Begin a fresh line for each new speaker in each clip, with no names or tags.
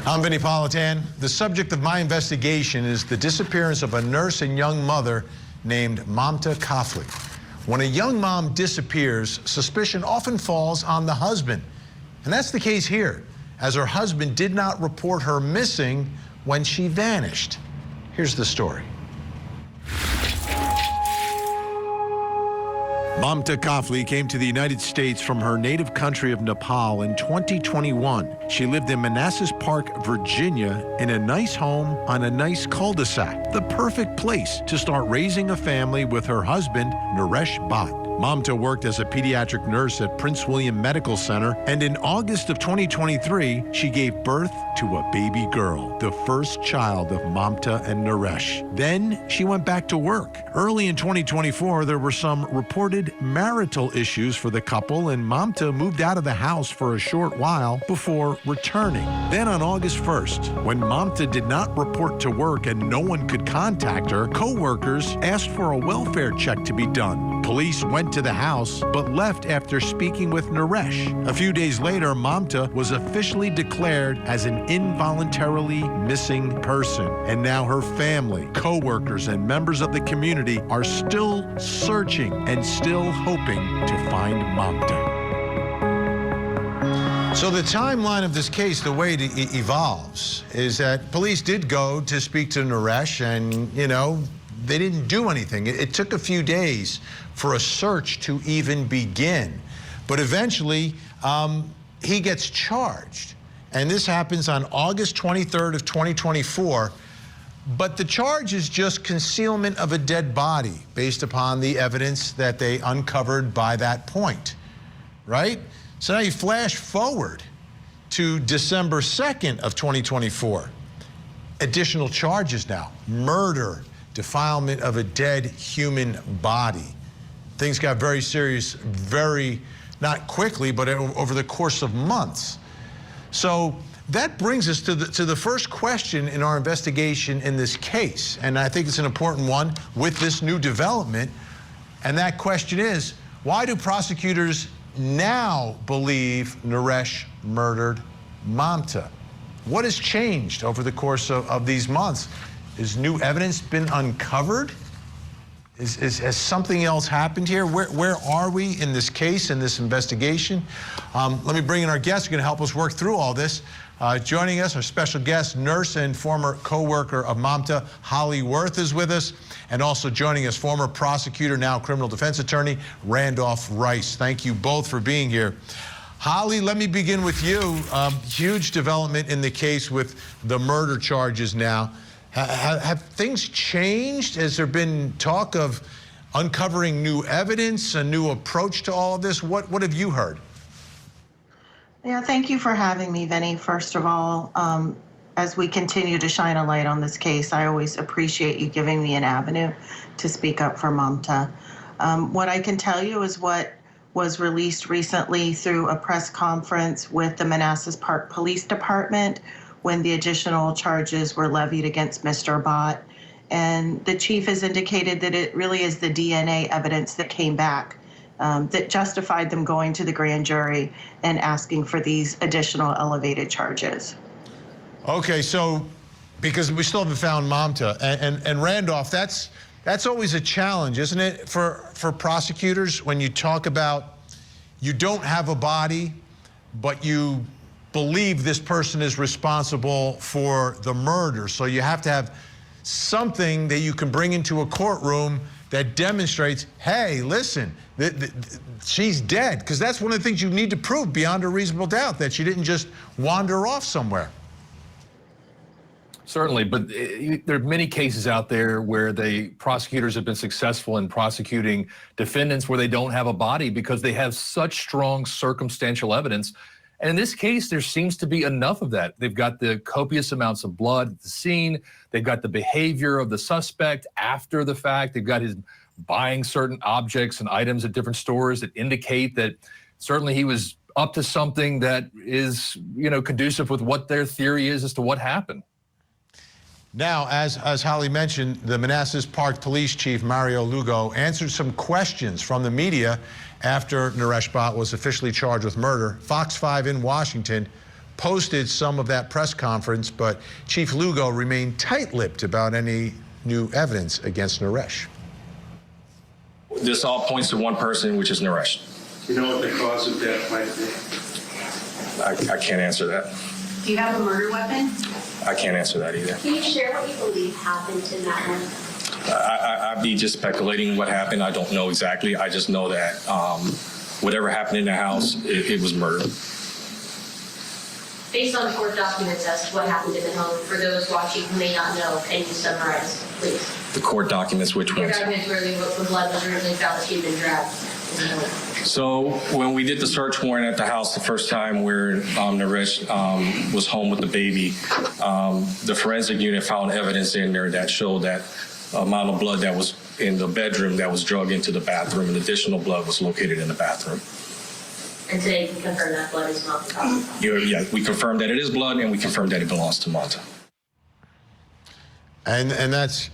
I'm Vinnie Politan. The subject of my investigation is the disappearance of a nurse and young mother named Mamta Kafle. When a young mom disappears, suspicion often falls on the husband. And that's the case here, as her husband did not report her missing when she vanished. Here's the story. Mamta Kafle came to the United States from her native country of Nepal in 2021. She lived in Manassas Park, Virginia, in a nice home on a nice cul-de-sac, the perfect place to start raising a family with her husband, Naresh Bhatt. Mamta worked as a pediatric nurse at Prince William Medical Center, and in August of 2023, she gave birth to a baby girl, the first child of Mamta and Naresh. Then she went back to work. Early in 2024, there were some reported marital issues for the couple, and Mamta moved out of the house for a short while before returning. Then on August 1st, when Mamta did not report to work and no one could contact her, co-workers asked for a welfare check to be done. Police went to the house, but left after speaking with Naresh. A few days later, Mamta was officially declared as an involuntarily missing person. And now her family, co-workers, and members of the community are still searching and still hoping to find Mamta. So the timeline of this case, the way it evolves, is that police did go to speak to Naresh, and, they didn't do anything. It took a few days for a search to even begin. But eventually, he gets charged. And this happens on August 23rd of 2024. But the charge is just concealment of a dead body based upon the evidence that they uncovered by that point, right? So now you flash forward to December 2nd of 2024. Additional charges now: murder, defilement of a dead human body. Things got very serious, not quickly, but over the course of months. So that brings us to the first question in our investigation in this case. And I think it's an important one with this new development. And that question is, why do prosecutors now believe Naresh murdered Mamta? What has changed over the course of these months? Has new evidence been uncovered? Has something else happened here? Where are we in this case, in this investigation? Let me bring in our guests who are going to help us work through all this. Joining us, our special guest, nurse and former co-worker of Mamta, Holly Worth, is with us. And also joining us, former prosecutor, now criminal defense attorney, Randolph Rice. Thank you both for being here. Holly, let me begin with you. Huge development in the case with the murder charges now. Have things changed? Has there been talk of uncovering new evidence, a new approach to all of this? What have you heard?
Yeah, thank you for having me, Vinnie. First of all, as we continue to shine a light on this case, I always appreciate you giving me an avenue to speak up for Mamta. What I can tell you is what was released recently through a press conference with the Manassas Park Police Department when the additional charges were levied against Mr. Bhatt. And the chief has indicated that it really is the DNA evidence that came back that justified them going to the grand jury and asking for these additional elevated charges. Okay,
so because we still haven't found Mamta, and Randolph, that's always a challenge, isn't it, for prosecutors when you talk about you don't have a body, but you believe this person is responsible for the murder. So you have to have something that you can bring into a courtroom that demonstrates, hey, listen, she's dead. Because that's one of the things you need to prove beyond a reasonable doubt, that she didn't just wander off somewhere.
Certainly, but there are many cases out there where the prosecutors have been successful in prosecuting defendants where they don't have a body because they have such strong circumstantial evidence. And in this case, there seems to be enough of that. They've got the copious amounts of blood at the scene. They've got the behavior of the suspect after the fact. They've got his buying certain objects and items at different stores that indicate that certainly he was up to something that is, conducive with what their theory is as to what happened.
Now, as Holly mentioned, the Manassas Park Police Chief, Mario Lugo, answered some questions from the media after Naresh Bhatt was officially charged with murder. Fox 5 in Washington posted some of that press conference, but Chief Lugo remained tight-lipped about any new evidence against Naresh.
This all points to one person, which is Naresh.
Do you know what the cause of death might be?
I can't answer that.
Do you have a murder weapon?
I can't answer that either.
Can you share what you believe happened in that room?
I'd be just speculating what happened. I don't know exactly. I just know that whatever happened in the house, it was murder.
Based on court documents as to what happened in the home, for those watching who may not know, can you summarize, please?
The court documents, which
Your
ones?
documents where the blood was originally found that she'd been dragged in the home.
So when we did the search warrant at the house the first time where Naresh was home with the baby, the forensic unit found evidence in there that showed that amount of blood that was in the bedroom that was drugged into the bathroom, and additional blood was located in the bathroom.
And today you can confirm that blood is Mamta Kafle Bhatt.
Yeah, we confirmed that it is blood, and we confirmed that it belongs to Mamta.
And that's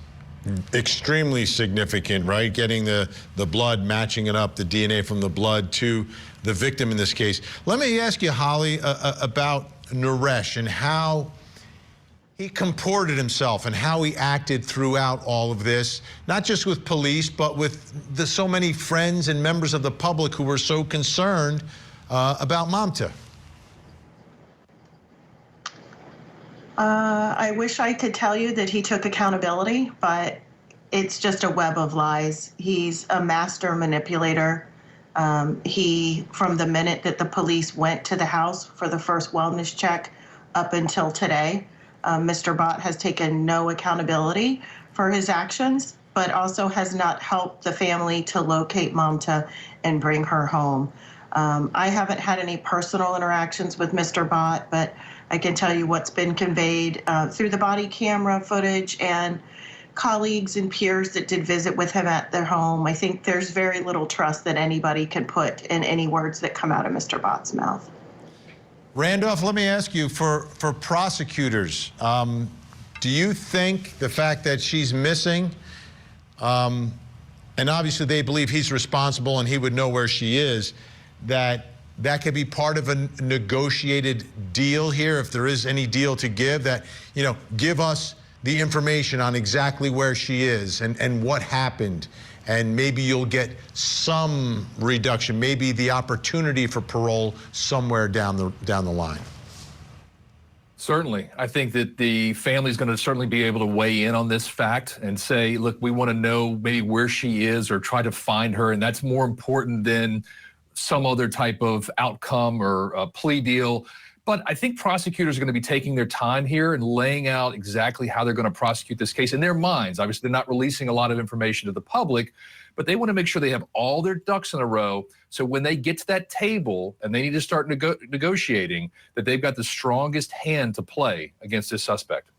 extremely significant, right? Getting the blood, matching it up, the DNA from the blood to the victim in this case. Let me ask you, Holly, about Naresh and how he comported himself and how he acted throughout all of this, not just with police, but with so many friends and members of the public who were so concerned about Mamta.
I wish I could tell you that he took accountability, but it's just a web of lies. He's a master manipulator. From the minute that the police went to the house for the first wellness check up until today, Mr. Bhatt has taken no accountability for his actions, but also has not helped the family to locate Mamta and bring her home. I haven't had any personal interactions with Mr. Bhatt, but I can tell you what's been conveyed through the body camera footage and colleagues and peers that did visit with him at their home. I think there's very little trust that anybody can put in any words that come out of Mr. Bhatt's mouth.
Randolph, let me ask you, for prosecutors, do you think the fact that she's missing, and obviously they believe he's responsible and he would know where she is, that could be part of a negotiated deal here, if there is any deal to give, that, give us the information on exactly where she is and what happened, and maybe you'll get some reduction, maybe the opportunity for parole somewhere down the line?
Certainly. I think that the family's going to certainly be able to weigh in on this fact and say, look, we want to know maybe where she is or try to find her, and that's more important than some other type of outcome or a plea deal. But I think prosecutors are going to be taking their time here and laying out exactly how they're going to prosecute this case in their minds. Obviously, they're not releasing a lot of information to the public, but they want to make sure they have all their ducks in a row. So when they get to that table and they need to start negotiating, that they've got the strongest hand to play against this suspect.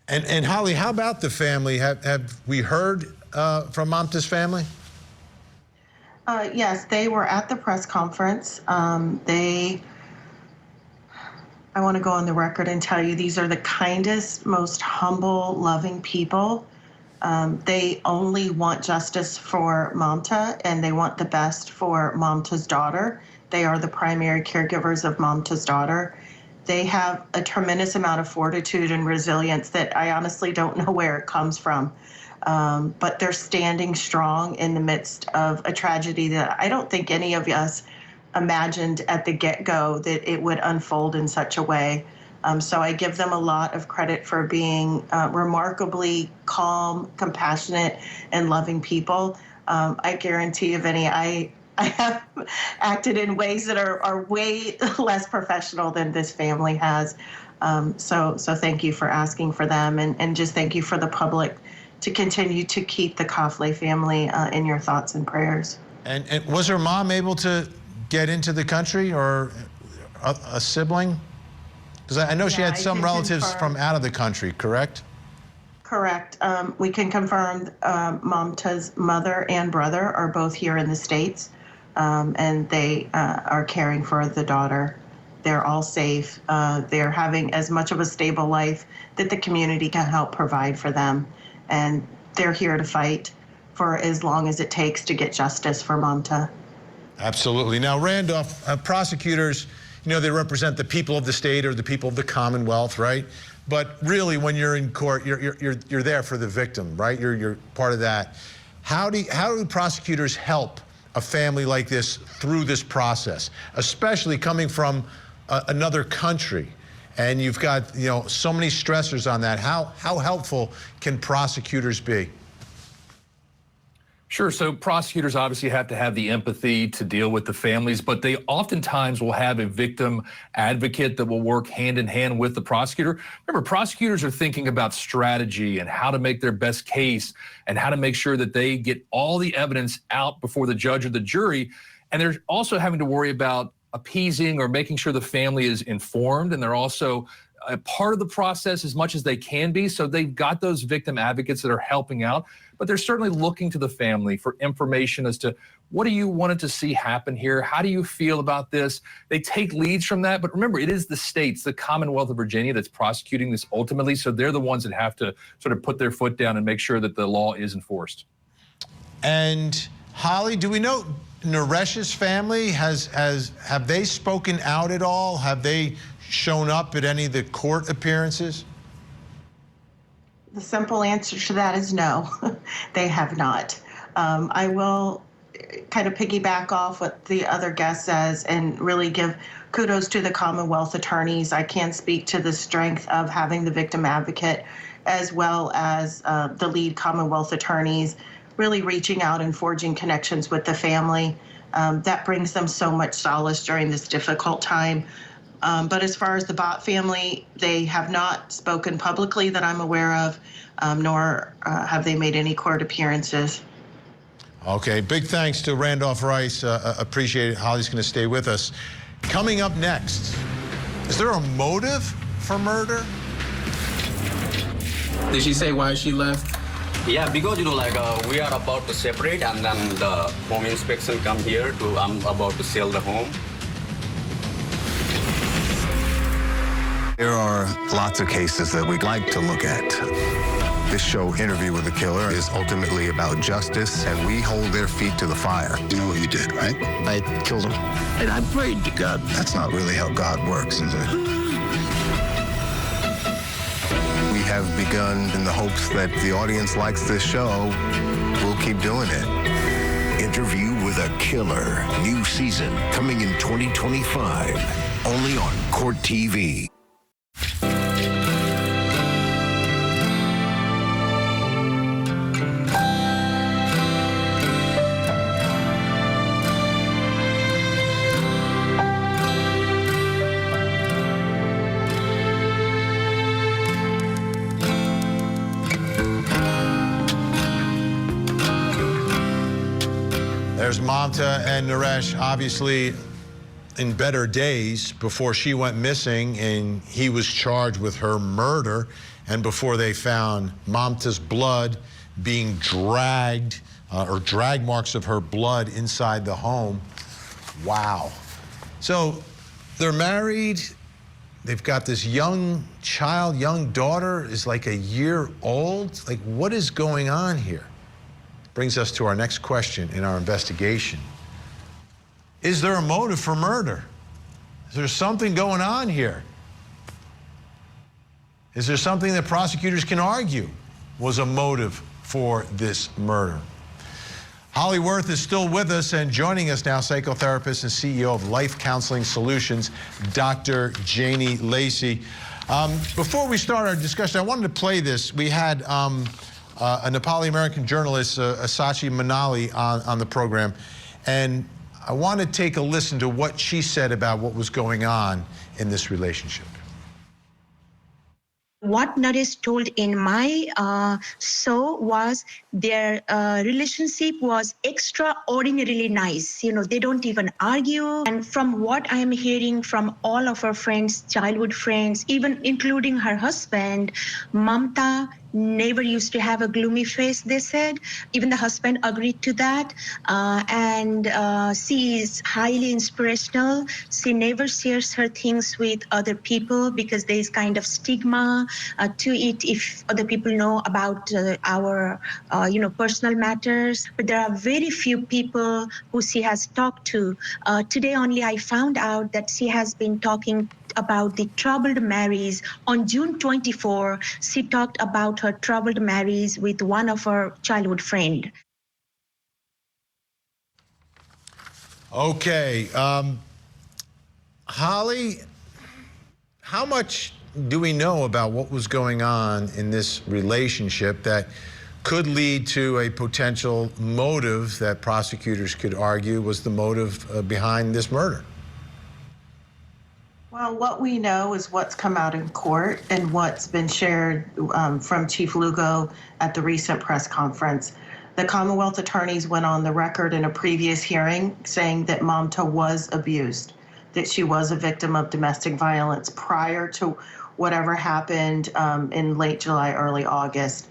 And Holly, how about the family? Have we heard from Mamta's family?
Yes, they were at the press conference. I want to go on the record and tell you these are the kindest, most humble, loving people. They only want justice for Mamta, and they want the best for Mamta's daughter. They are the primary caregivers of Mamta's daughter. They have a tremendous amount of fortitude and resilience that I honestly don't know where it comes from. But they're standing strong in the midst of a tragedy that I don't think any of us imagined at the get-go that it would unfold in such a way. So I give them a lot of credit for being remarkably calm, compassionate, and loving people. I guarantee you, Vinnie, I have acted in ways that are way less professional than this family has. So thank you for asking for them, and just thank you for the public to continue to keep the Kafle family in your thoughts and prayers.
And was her mom able to get into the country, or a sibling? Because I know she had some relatives from out of the country, correct?
Correct. We can confirm Mamta's mother and brother are both here in the States, and they are caring for the daughter. They're all safe. They're having as much of a stable life that the community can help provide for them. And they're here to fight for as long as it takes to get justice for Mamta.
Absolutely. Now, Randolph, prosecutors, they represent the people of the state or the people of the Commonwealth, right? But really, when you're in court, you're there for the victim, right? You're part of that. How do prosecutors help a family like this through this process, especially coming from another country? And you've got, so many stressors on that. How helpful can prosecutors be?
Sure. So prosecutors obviously have to have the empathy to deal with the families, but they oftentimes will have a victim advocate that will work hand in hand with the prosecutor. Remember, prosecutors are thinking about strategy and how to make their best case and how to make sure that they get all the evidence out before the judge or the jury. And they're also having to worry about appeasing or making sure the family is informed. And they're also a part of the process as much as they can be. So they've got those victim advocates that are helping out, but they're certainly looking to the family for information as to what do you want to see happen here? How do you feel about this? They take leads from that. But remember, it is the states, the Commonwealth of Virginia, that's prosecuting this ultimately. So they're the ones that have to sort of put their foot down and make sure that the law is enforced.
And Holly, do we know Naresh's family? Have they spoken out at all? Have they shown up at any of the court appearances?
The simple answer to that is no, they have not. I will kind of piggyback off what the other guest says and really give kudos to the Commonwealth attorneys. I can speak to the strength of having the victim advocate as well as the lead Commonwealth attorneys really reaching out and forging connections with the family. That brings them so much solace during this difficult time. But as far as the Bhatt family, they have not spoken publicly that I'm aware of, nor have they made any court appearances.
Okay, big thanks to Randolph Rice. Appreciate it. Holly's going to stay with us. Coming up next, is there a motive for murder?
Did she say why she left?
Yeah, because we are about to separate, and then the home inspection come here I'm about to sell the home.
There are lots of cases that we'd like to look at. This show, Interview with the Killer, is ultimately about justice, and we hold their feet to the fire. You know what you did, right? I killed him. And I prayed to God. That's not really how God works, is it? We have begun in the hopes that the audience likes this show. We'll keep doing it.
Interview with a Killer, new season coming in 2025, only on Court TV.
There's Mamta and Naresh, obviously in better days before she went missing and he was charged with her murder, and before they found Mamta's blood being dragged, or drag marks of her blood inside the home. Wow. So they're married. They've got this young child, young daughter is like a year old. Like, what is going on here? Brings us to our next question in our investigation. Is there a motive for murder? Is there something going on here? Is there something that prosecutors can argue was a motive for this murder? Holly Worth is still with us, and joining us now, psychotherapist and CEO of Life Counseling Solutions, Dr. Janie Lacey. Before we start our discussion, I wanted to play this. We had a Nepali-American journalist, Asachi Manali, on the program, and I want to take a listen to what she said about what was going on in this relationship.
What Naresh told in my show was their relationship was extraordinarily nice. You know, they don't even argue. And from what I am hearing from all of her friends, childhood friends, even including her husband, Mamta never used to have a gloomy face, they said. Even the husband agreed to that. And she is highly inspirational. She never shares her things with other people because there is kind of stigma to it if other people know about our personal matters. But there are very few people who she has talked to. Today only I found out that she has been talking about the troubled marriage. On June 24, she talked about her troubled marriage with one of her childhood friends.
Okay. Holly, how much do we know about what was going on in this relationship that could lead to a potential motive that prosecutors could argue was the motive behind this murder?
Well, what we know is what's come out in court and what's been shared from Chief Lugo at the recent press conference. The Commonwealth attorneys went on the record in a previous hearing saying that Mamta was abused, that she was a victim of domestic violence prior to whatever happened in late July, early August.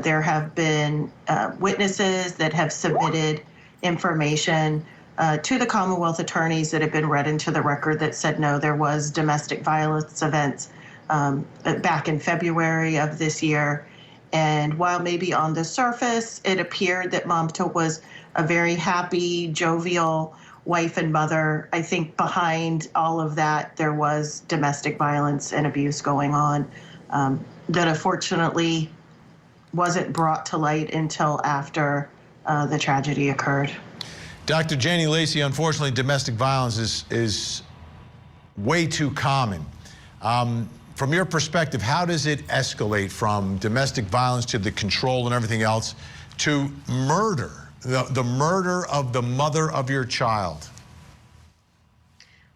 There have been witnesses that have submitted information to the Commonwealth attorneys that have been read into the record that said, no, there was domestic violence events back in February of this year. And while maybe on the surface, it appeared that Mamta was a very happy, jovial wife and mother, I think behind all of that, there was domestic violence and abuse going on that unfortunately wasn't brought to light until after the tragedy occurred.
Dr. Janie Lacey, unfortunately, domestic violence is way too common. From your perspective, how does it escalate from domestic violence to the control and everything else to murder, the murder of the mother of your child?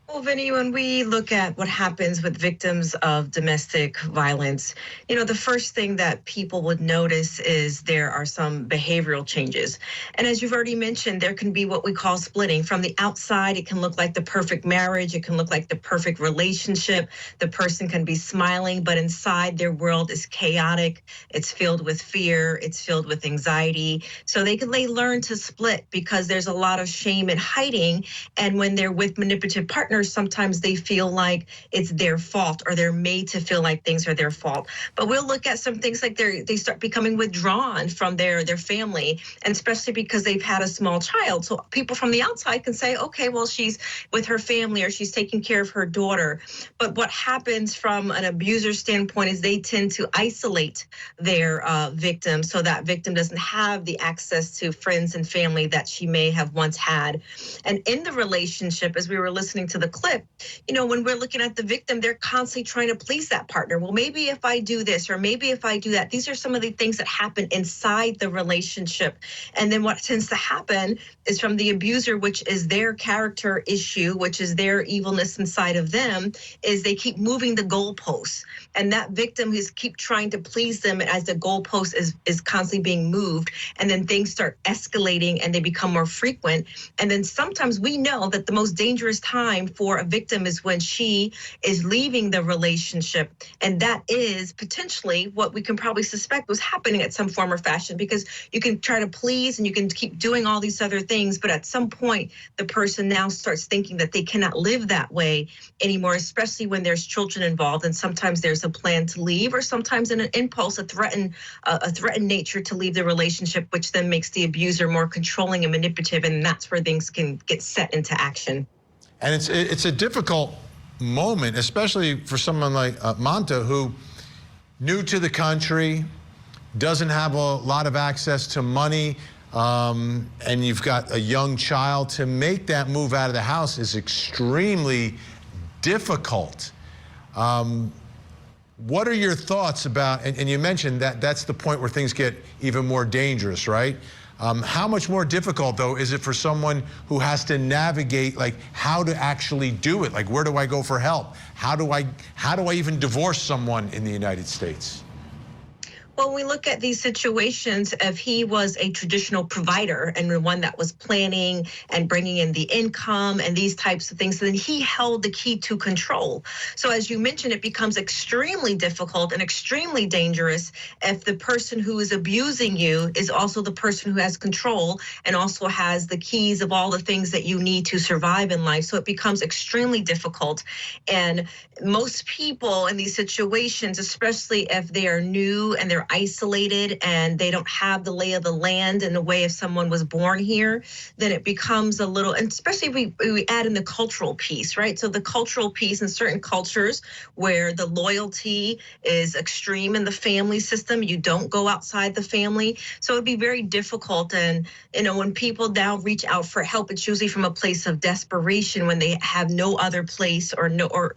Well, Vinnie, when we look at what happens with victims of domestic violence, the first thing that people would notice is there are some behavioral changes. And as you've already mentioned, there can be what we call splitting. From the outside, it can look like the perfect marriage. It can look like the perfect relationship. The person can be smiling, but inside their world is chaotic. It's filled with fear. It's filled with anxiety. So they learn to split because there's a lot of shame and hiding. And when they're with manipulative partners, sometimes they feel like it's their fault or they're made to feel like things are their fault. But we'll look at some things like they start becoming withdrawn from their family, and especially because they've had a small child. So people from the outside can say, okay, well, she's with her family or she's taking care of her daughter. But what happens from an abuser standpoint is they tend to isolate their victim so that victim doesn't have the access to friends and family that she may have once had. And in the relationship, as we were listening to the clip, when we're looking at the victim, they're constantly trying to please that partner. Well, maybe if I do this or maybe if I do that, these are some of the things that happen inside the relationship. And then what tends to happen is from the abuser, which is their character issue, which is their evilness inside of them, is they keep moving the goalposts. And that victim is keep trying to please them as the goalpost is constantly being moved. And then things start escalating and they become more frequent. And then sometimes we know that the most dangerous time for a victim is when she is leaving the relationship. And that is potentially what we can probably suspect was happening at some form or fashion, because you can try to please and you can keep doing all these other things. But at some point, the person now starts thinking that they cannot live that way anymore, especially when there's children involved. And sometimes there's a plan to leave, or sometimes an impulse, a threatened nature to leave the relationship, which then makes the abuser more controlling and manipulative. And that's where things can get set into action.
And it's a difficult moment, especially for someone like Mamta, who new to the country, doesn't have a lot of access to money, and you've got a young child. To make that move out of the house is extremely difficult. What are your thoughts about, and you mentioned that that's the point where things get even more dangerous, right? How much more difficult, though, is it for someone who has to navigate, like, how to actually do it? Like, where do I go for help? How do I even divorce someone in the United States?
Well, when we look at these situations, if he was a traditional provider and one that was planning and bringing in the income and these types of things, then he held the key to control. So as you mentioned, it becomes extremely difficult and extremely dangerous if the person who is abusing you is also the person who has control and also has the keys of all the things that you need to survive in life. So it becomes extremely difficult. And most people in these situations, especially if they are new and they're isolated and they don't have the lay of the land in the way if someone was born here, then it becomes a little, and especially if we add in the cultural piece, right? So the cultural piece in certain cultures where the loyalty is extreme in the family system, you don't go outside the family. So it'd be very difficult. And, you know, when people now reach out for help, it's usually from a place of desperation when they have no other place or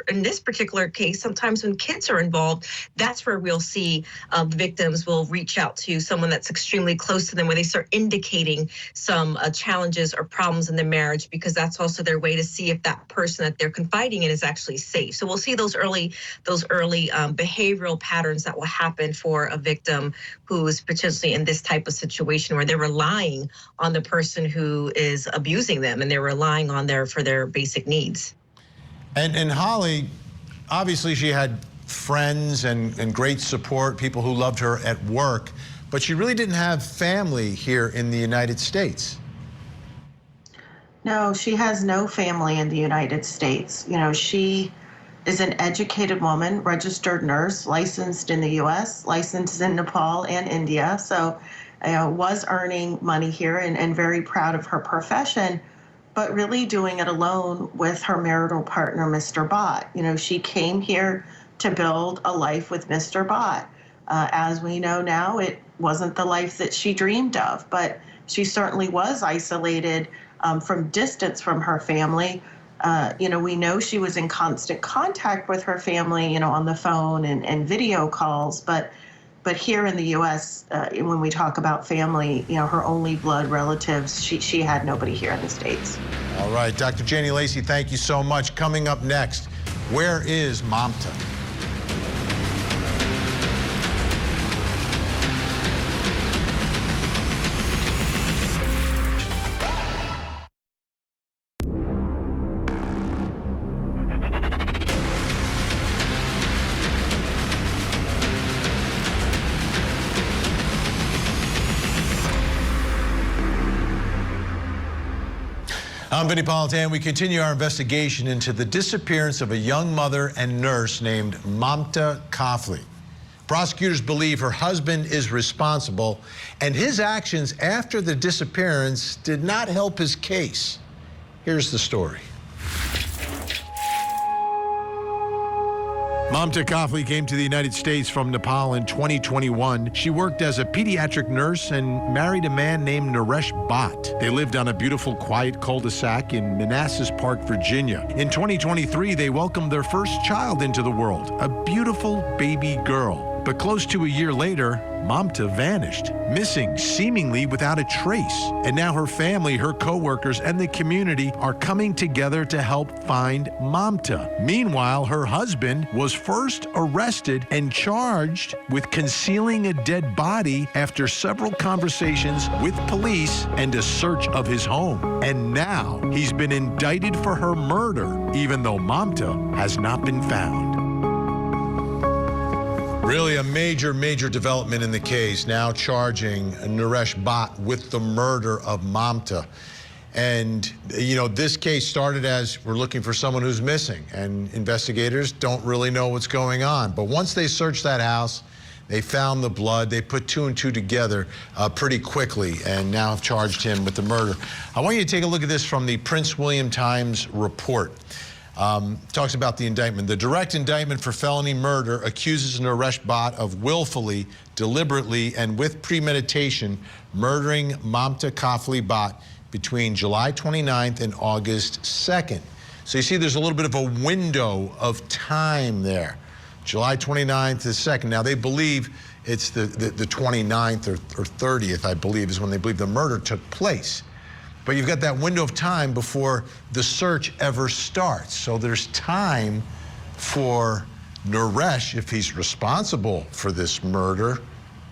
in this particular case, sometimes when kids are involved, that's where we'll see victims will reach out to someone that's extremely close to them, where they start indicating some challenges or problems in the marriage, because that's also their way to see if that person that they're confiding in is actually safe. So we'll see those early behavioral patterns that will happen for a victim who is potentially in this type of situation where they're relying on the person who is abusing them and they're relying on for their basic needs.
And Holly, obviously she had friends and great support, people who loved her at work, but she really didn't have family here in the United States.
No, she has no family in the United States. You know, she is an educated woman, registered nurse, licensed in the U.S., licensed in Nepal and India. So, was earning money here and very proud of her profession, but really doing it alone with her marital partner, Mr. Bhatt. You know, she came here to build a life with Mr. Bhatt. As we know now, it wasn't the life that she dreamed of, but she certainly was isolated from distance from her family. You know, we know she was in constant contact with her family, you know, on the phone and video calls, but here in the U.S., when we talk about family, you know, her only blood relatives, she had nobody here in the States.
All right, Dr. Janie Lacey, thank you so much. Coming up next, where is Mamta? I'm Vinnie Politan. We continue our investigation into the disappearance of a young mother and nurse named Mamta Kafle. Prosecutors believe her husband is responsible, and his actions after the disappearance did not help his case. Here's the story. Mamta Kafle came to the United States from Nepal in 2021. She worked as a pediatric nurse and married a man named Naresh Bhatt. They lived on a beautiful, quiet cul-de-sac in Manassas Park, Virginia. In 2023, they welcomed their first child into the world, a beautiful baby girl. But close to a year later, Mamta vanished, missing seemingly without a trace. And now her family, her co-workers, and the community are coming together to help find Mamta. Meanwhile, her husband was first arrested and charged with concealing a dead body after several conversations with police and a search of his home. And now he's been indicted for her murder, even though Mamta has not been found. Really a major development in the case, now charging Naresh Bhatt with the murder of Mamta. And, you know, this case started as we're looking for someone who's missing, and investigators don't really know what's going on. But once they searched that house, they found the blood. They put two and two together pretty quickly and now have charged him with the murder. I want you to take a look at this from the Prince William Times report. Talks about the indictment. The direct indictment for felony murder accuses Naresh Bhatt of willfully, deliberately, and with premeditation murdering Mamta Kafle Bhatt between July 29th and August 2nd. So you see there's a little bit of a window of time there. July 29th to 2nd. Now they believe it's the 29th or 30th, I believe, is when they believe the murder took place. But you've got that window of time before the search ever starts. So there's time for Naresh, if he's responsible for this murder,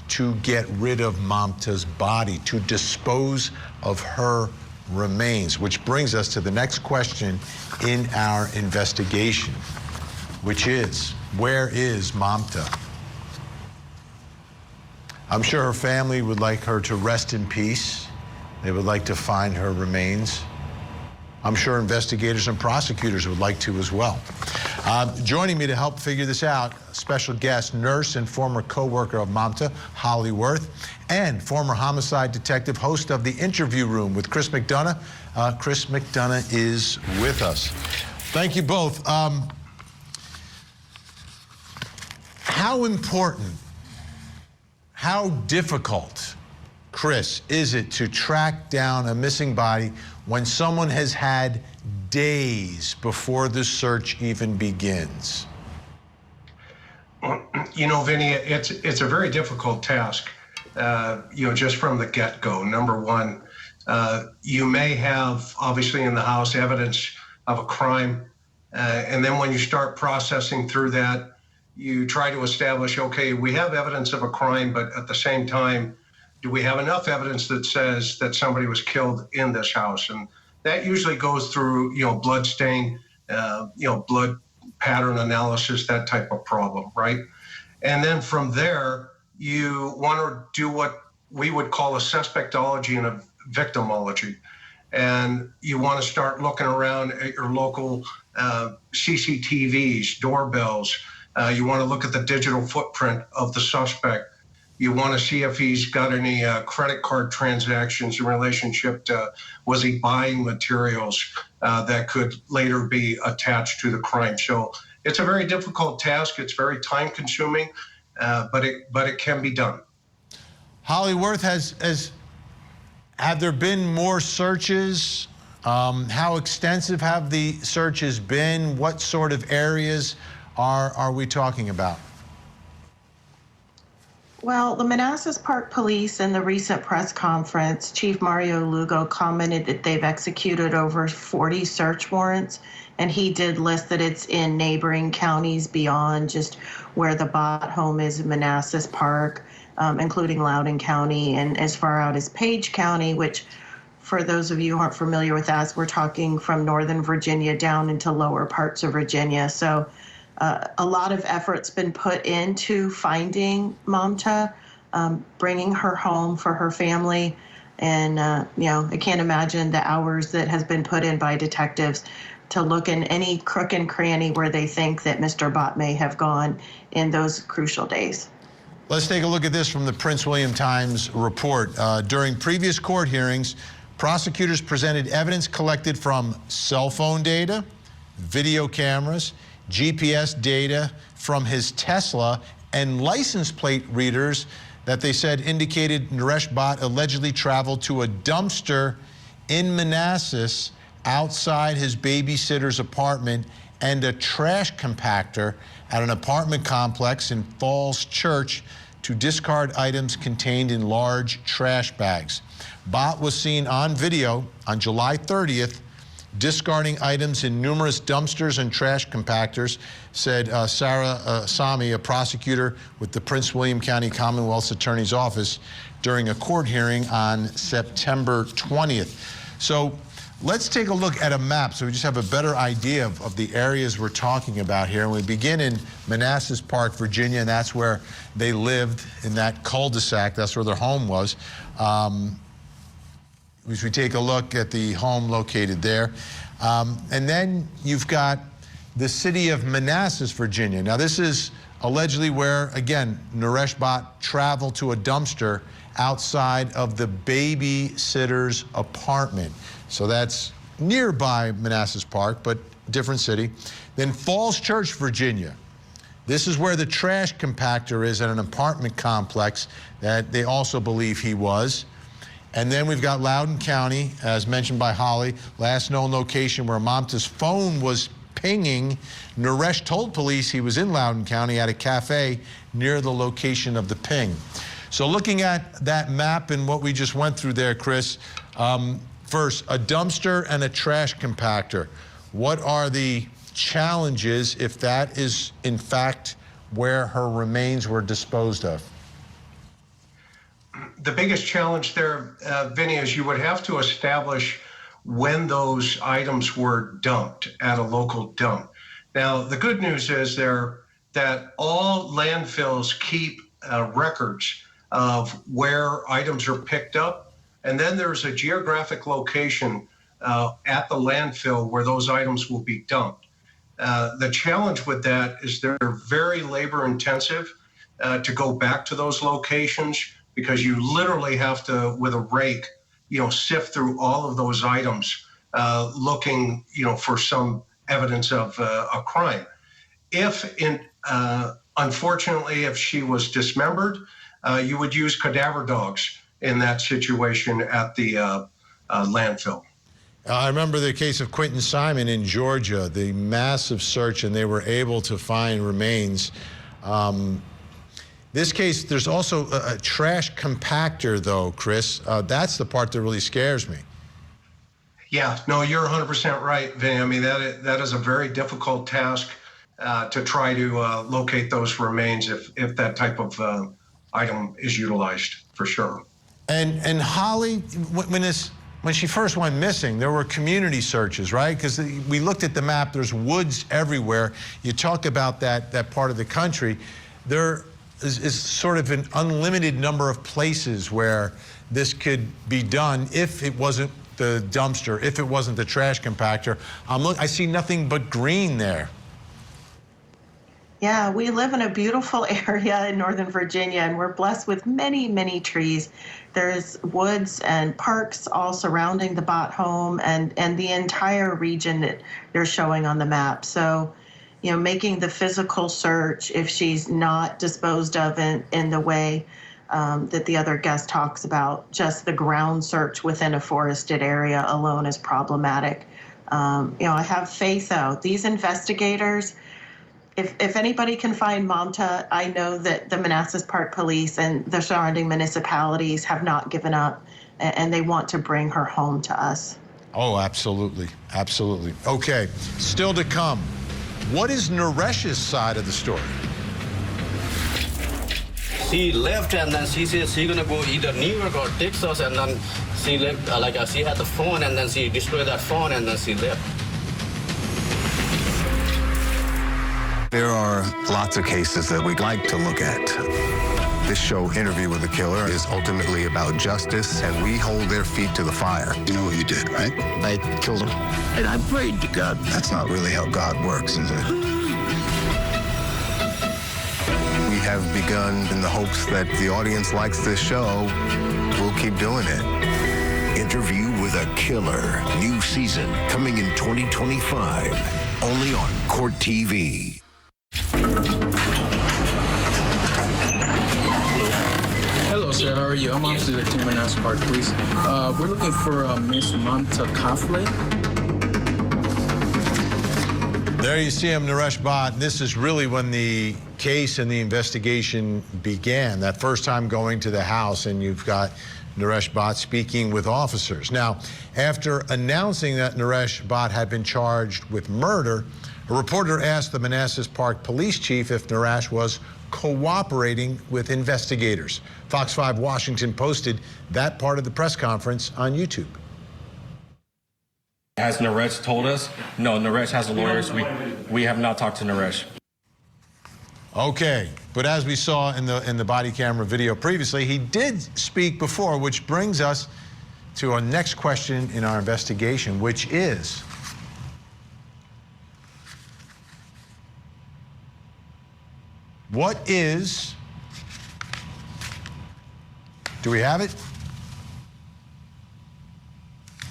to get rid of Mamta's body, to dispose of her remains, which brings us to the next question in our investigation, which is, where is Mamta? I'm sure her family would like her to rest in peace. They would like to find her remains. I'm sure investigators and prosecutors would like to as well. Joining me to help figure this out, special guest, nurse and former co-worker of Mamta, Holly Worth, and former homicide detective, host of The Interview Room with Chris McDonough. Chris McDonough is with us. Thank you both. How important, how difficult, Chris, is it to track down a missing body when someone has had days before the search even begins?
You know, Vinny, it's a very difficult task, just from the get-go. Number one, you may have, obviously, in the house evidence of a crime, and then when you start processing through that, you try to establish, okay, we have evidence of a crime, but at the same time, do we have enough evidence that says that somebody was killed in this house? And that usually goes through, blood stain, blood pattern analysis, that type of problem, right? And then from there, you want to do what we would call a suspectology and a victimology. And you want to start looking around at your local CCTVs, doorbells. You want to look at the digital footprint of the suspect. You want to see if he's got any credit card transactions in relationship to, was he buying materials that could later be attached to the crime. So it's a very difficult task. It's very time consuming, but it can be done.
Holly Worth, have there been more searches? How extensive have the searches been? What sort of areas are we talking about?
Well, the Manassas Park Police in the recent press conference, Chief Mario Lugo commented that they've executed over 40 search warrants, and he did list that it's in neighboring counties beyond just where the Bhatt home is in Manassas Park, including Loudoun County and as far out as Page County, which, for those of you who aren't familiar with that, we're talking from northern Virginia down into lower parts of Virginia. So a lot of effort's been put into finding Mamta, bringing her home for her family. And, I can't imagine the hours that has been put in by detectives to look in any crook and cranny where they think that Mr. Bhatt may have gone in those crucial days.
Let's take a look at this from the Prince William Times report. During previous court hearings, prosecutors presented evidence collected from cell phone data, video cameras, GPS data from his Tesla, and license plate readers that they said indicated Naresh Bhatt allegedly traveled to a dumpster in Manassas outside his babysitter's apartment and a trash compactor at an apartment complex in Falls Church to discard items contained in large trash bags. Bhatt was seen on video on July 30th discarding items in numerous dumpsters and trash compactors, said Sarah Sami, a prosecutor with the Prince William County Commonwealth's Attorney's Office, during a court hearing on September 20th. So let's take a look at a map so we just have a better idea of the areas we're talking about here. And we begin in Manassas Park, Virginia, and that's where they lived in that cul-de-sac. That's where their home was. As we take a look at the home located there. And then you've got the city of Manassas, Virginia. Now, this is allegedly where, again, Naresh Bhatt traveled to a dumpster outside of the babysitter's apartment. So that's nearby Manassas Park, but different city. Then Falls Church, Virginia. This is where the trash compactor is at an apartment complex that they also believe he was. And then we've got Loudoun County, as mentioned by Holly, last known location where Mamta's phone was pinging. Naresh told police he was in Loudoun County at a cafe near the location of the ping. So looking at that map and what we just went through there, Chris, first, a dumpster and a trash compactor. What are the challenges if that is, in fact, where her remains were disposed of?
the biggest challenge there, Vinnie, is you would have to establish when those items were dumped at a local dump. Now, the good news is that all landfills keep records of where items are picked up, and then there's a geographic location at the landfill where those items will be dumped. The challenge with that is they're very labor intensive to go back to those locations, because you literally have to, with a rake, sift through all of those items, looking, for some evidence of a crime. Unfortunately, if she was dismembered, you would use cadaver dogs in that situation at the landfill.
I remember the case of Quentin Simon in Georgia, the massive search, and they were able to find remains. This case, there's also a trash compactor, though, Chris. That's the part that really scares me.
Yeah, no, you're 100% right, Vinny. I mean, that is a very difficult task to try to locate those remains if that type of item is utilized, for sure.
And Holly, when she first went missing, there were community searches, right? Because we looked at the map, there's woods everywhere. You talk about that part of the country. There is sort of an unlimited number of places where this could be done if it wasn't the dumpster, if it wasn't the trash compactor. I see nothing but green there.
Yeah, we live in a beautiful area in Northern Virginia, and we're blessed with many, many trees. There's woods and parks all surrounding the Bhatt home and the entire region that they're showing on the map. So, making the physical search, if she's not disposed of in the way that the other guest talks about, just the ground search within a forested area alone is problematic. I have faith, though. These investigators, if anybody can find Mamta, I know that the Manassas Park Police and the surrounding municipalities have not given up, and they want to bring her home to us.
Oh, absolutely. Absolutely. Okay, still to come. What is Naresh's side of the story?
She left and then she said she's gonna go either New York or Texas, and then she left, she had the phone and then she destroyed that phone and then she left.
There are lots of cases that we'd like to look at. This show, Interview with the Killer, is ultimately about justice, and we hold their feet to the fire. You know what you did, right? I killed him. And I prayed to God. That's not really how God works, is it? We have begun in the hopes that the audience likes this show. We'll keep doing it.
Interview with a Killer. New season coming in 2025. Only on Court TV.
Hello, sir. How are you? I'm Officer of the Manassas Park Police. We're looking for Miss Mamta Kafle.
There you see him, Naresh Bhatt. This is really when the case and the investigation began, that first time going to the house, and you've got Naresh Bhatt speaking with officers. Now, after announcing that Naresh Bhatt had been charged with murder, a reporter asked the Manassas Park Police Chief if Naresh was cooperating with investigators. Fox 5 Washington posted that part of the press conference on YouTube.
Has Naresh told us? No, Naresh has lawyers. We have not talked to Naresh.
Okay, but as we saw in the body camera video previously, he did speak before, which brings us to our next question in our investigation, which is, do we have it?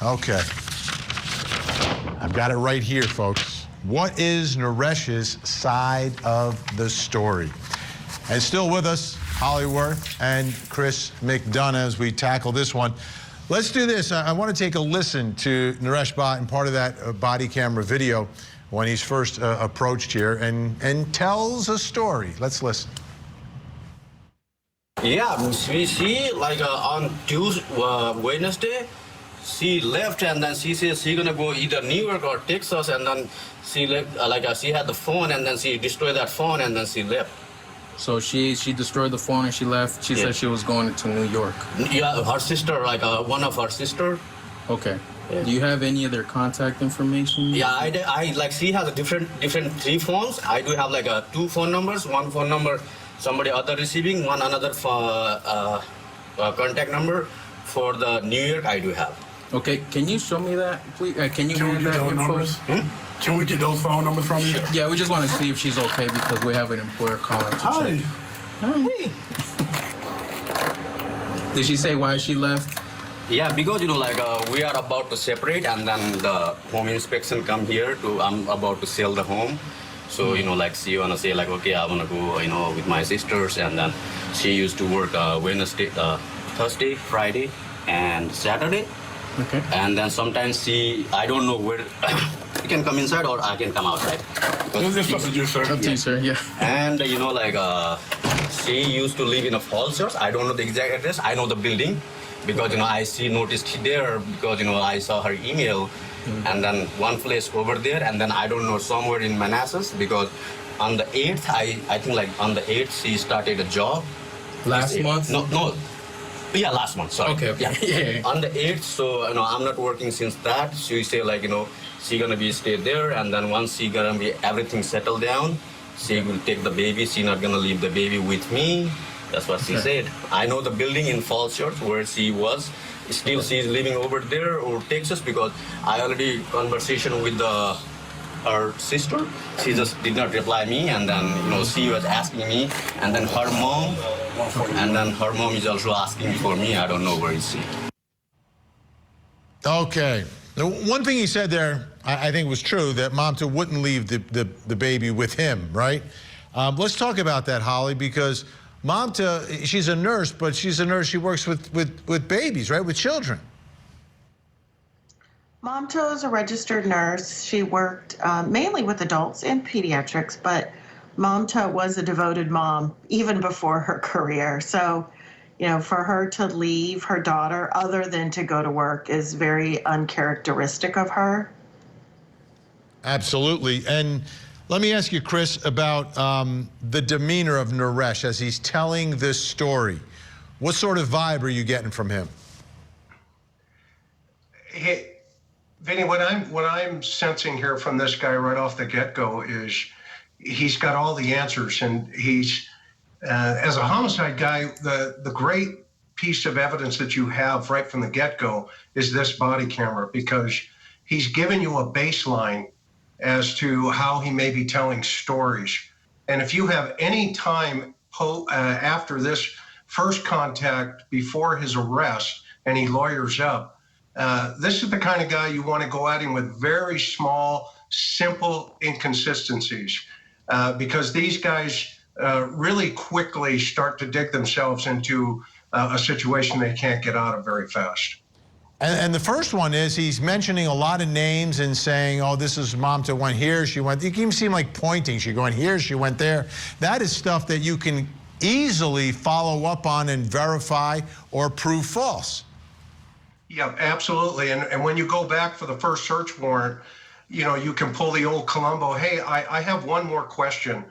Okay. I've got it right here, folks. What is Naresh's side of the story? And still with us, Holly Worth and Chris McDonough as we tackle this one. Let's do this. I want to take a listen to Naresh Bhatt and part of that body camera video when he's first approached here and tells a story. Let's listen.
Yeah, we see on Tuesday, Wednesday, she left and then she said she's gonna go either New York or Texas, and then she left, she had the phone and then she destroyed that phone and then she left.
So she destroyed the phone and she left. She said she was going to New York.
Yeah, her sister, like one of her sister.
Okay. Yeah. Do you have any other contact information?
Yeah, I like she has a different 3 phones. I do have like 2 phone numbers. One phone number, somebody other receiving. One another contact number for the New York. I do have.
Okay, can you show me that, please? Can you hand that info?
Can we get those phone numbers from you?
Yeah, we just want to see if she's okay because we have an employer calling to check.
Hey.
Did she say why she left?
Yeah, because like we are about to separate, and then the home inspection come here to I'm about to sell the home. So like she wanna say like, okay, I wanna go with my sisters, and then she used to work Wednesday, Thursday, Friday, and Saturday.
Okay.
And then sometimes I don't know where. You can come inside or I can come outside.
This is you, sir.
Up to you, sir. Yeah.
And like she used to live in a Falls Church. I don't know the exact address. I know the building because I noticed there because I saw her email, and then one place over there, and then I don't know somewhere in Manassas because on the 8th I think like on the 8th she started a job.
Last month?
No. Yeah, last month. Sorry.
Okay.
Yeah. On the 8th, so I'm not working since that. She say like she gonna be stay there, and then once she gonna be everything settled down, she will take the baby. She not gonna leave the baby with me. That's what she said. I know the building in Falls Church where she was. Still, she's living over there or Texas because I already conversation with her sister. She just did not reply me, and then she was asking me, and then her mom. And then her mom is also asking for me. I don't know where is she.
Okay. Now, one thing he said there, I think was true, that Mamta wouldn't leave the baby with him, right? Let's talk about that, Holly, because Mamta, she's a nurse, but she's a nurse, she works with babies, right, with children.
Mamta is a registered nurse. She worked mainly with adults and pediatrics, but Mamta was a devoted mom even before her career. So, for her to leave her daughter other than to go to work is very uncharacteristic of her.
Absolutely. And let me ask you, Chris, about the demeanor of Naresh as he's telling this story. What sort of vibe are you getting from him?
Hey, Vinny, what I'm sensing here from this guy right off the get-go is he's got all the answers, and he's as a homicide guy, the great piece of evidence that you have right from the get-go is this body camera, because he's given you a baseline as to how he may be telling stories. And if you have any time after this first contact before his arrest and he lawyers up, this is the kind of guy you want to go at him with very small, simple inconsistencies, because these guys really quickly start to dig themselves into a situation they can't get out of very fast.
And the first one is he's mentioning a lot of names and saying, oh, this is Mamta went here, she went. You can even see him like pointing. She going here, she went there. That is stuff that you can easily follow up on and verify or prove false.
Yeah, absolutely. And when you go back for the first search warrant, you can pull the old Columbo. Hey, I have one more question,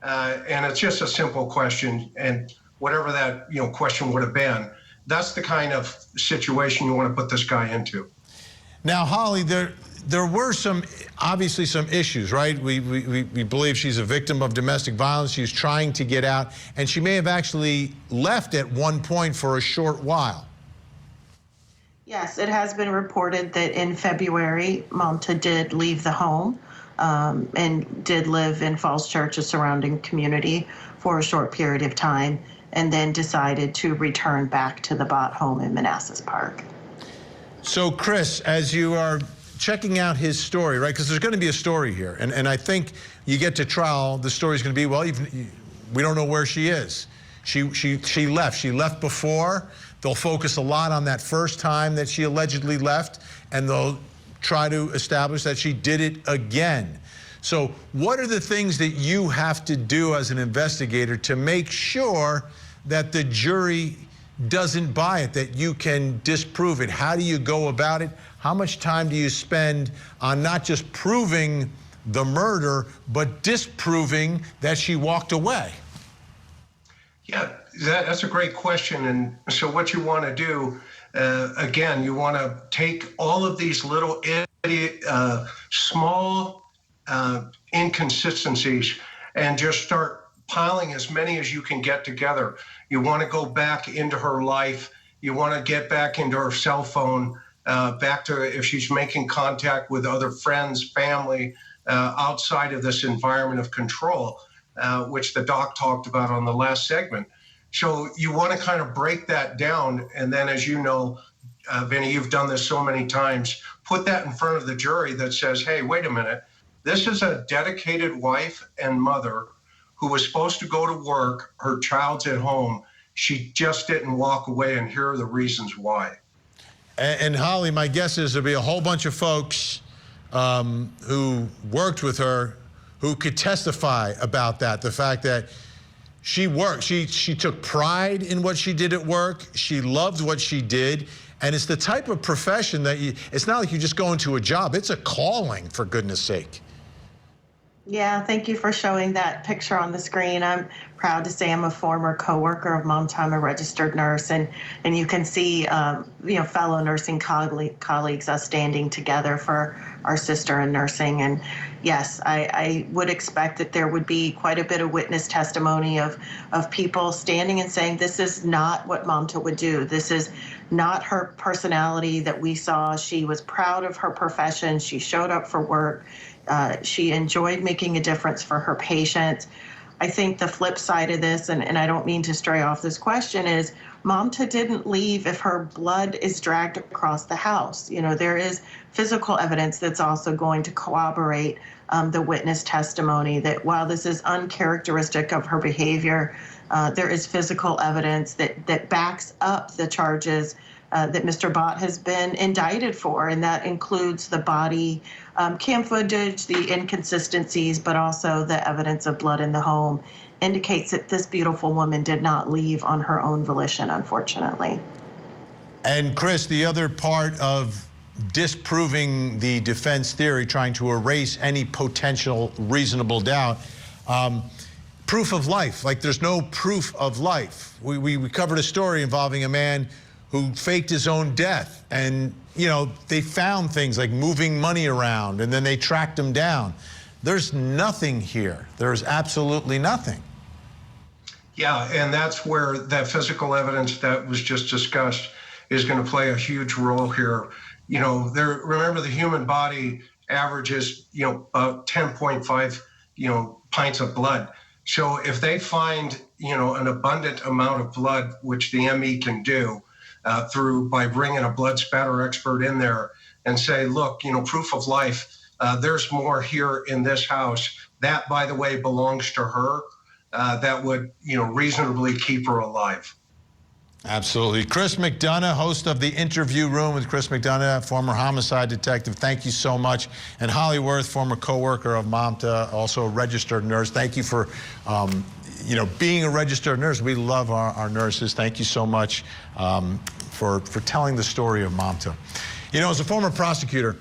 and it's just a simple question, and whatever that question would have been. That's the kind of situation you want to put this guy into.
Now, Holly, there were obviously some issues, right? We believe she's a victim of domestic violence. She's trying to get out, and she may have actually left at one point for a short while.
Yes, it has been reported that in February, Mamta did leave the home and did live in Falls Church, a surrounding community, for a short period of time, and then decided to return back to the Bhatt home in Manassas Park.
So, Chris, as you are checking out his story, right, because there's going to be a story here, and I think you get to trial, the story's going to be, well, we don't know where she is. She left. She left before. They'll focus a lot on that first time that she allegedly left, and they'll try to establish that she did it again. So what are the things that you have to do as an investigator to make sure that the jury doesn't buy it, that you can disprove it? How do you go about it? How much time do you spend on not just proving the murder, but disproving that she walked away?
Yeah, that's a great question. And so what you want to do, again, you want to take all of these little small inconsistencies and just start piling as many as you can get together. You want to go back into her life. You want to get back into her cell phone, back to if she's making contact with other friends, family, outside of this environment of control, which the doc talked about on the last segment. So you want to kind of break that down. And then, as you know, Vinnie, you've done this so many times, put that in front of the jury that says, hey, wait a minute, this is a dedicated wife and mother who was supposed to go to work. Her child's at home. She just didn't walk away, and here are the reasons why.
And Holly, my guess is there'll be a whole bunch of folks who worked with her who could testify about that. The fact that she worked, she took pride in what she did at work. She loved what she did. And it's the type of profession that it's not like you just go into a job. It's a calling, for goodness sake.
Yeah, thank you for showing that picture on the screen. I'm proud to say I'm a former coworker of Mamta. I'm a registered nurse, and you can see fellow nursing colleagues us standing together for our sister in nursing. And yes, I would expect that there would be quite a bit of witness testimony of people standing and saying this is not what Mamta would do. This is not her personality that we saw. She was proud of her profession. She showed up for work. She enjoyed making a difference for her patients. I think the flip side of this, and I don't mean to stray off this question, is Mamta didn't leave if her blood is dragged across the house. There is physical evidence that's also going to corroborate the witness testimony that while this is uncharacteristic of her behavior, there is physical evidence that backs up the charges that Mr. Bhatt has been indicted for, and that includes the body cam footage, the inconsistencies, but also the evidence of blood in the home indicates that this beautiful woman did not leave on her own volition, unfortunately.
And Chris, the other part of disproving the defense theory, trying to erase any potential reasonable doubt, proof of life. Like, there's no proof of life. We covered a story involving a man who faked his own death, and they found things like moving money around, and then they tracked him down. There's nothing here. There's absolutely nothing.
Yeah, and that's where that physical evidence that was just discussed is going to play a huge role here. Remember, the human body averages, about 10.5, pints of blood. So if they find, an abundant amount of blood, which the ME can do, by bringing a blood spatter expert in there and say, look, proof of life, there's more here in this house. That, by the way, belongs to her. That would, reasonably keep her alive.
Absolutely. Chris McDonough, host of The Interview Room with Chris McDonough, former homicide detective. Thank you so much. And Holly Worth, former coworker of Mamta, also a registered nurse. Thank you for being a registered nurse. We love our nurses. Thank you so much for telling the story of Mamta. As a former prosecutor,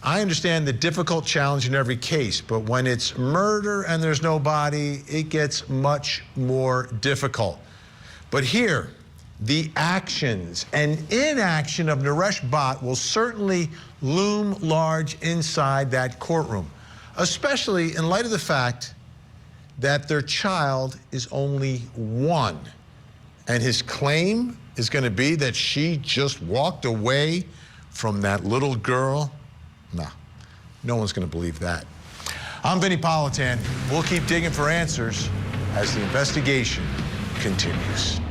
I understand the difficult challenge in every case, but when it's murder and there's no body, it gets much more difficult. But here, the actions and inaction of Naresh Bhatt will certainly loom large inside that courtroom, especially in light of the fact that their child is only one. And his claim is going to be that she just walked away from that little girl. No one's going to believe that. I'm Vinnie Politan. We'll keep digging for answers as the investigation continues.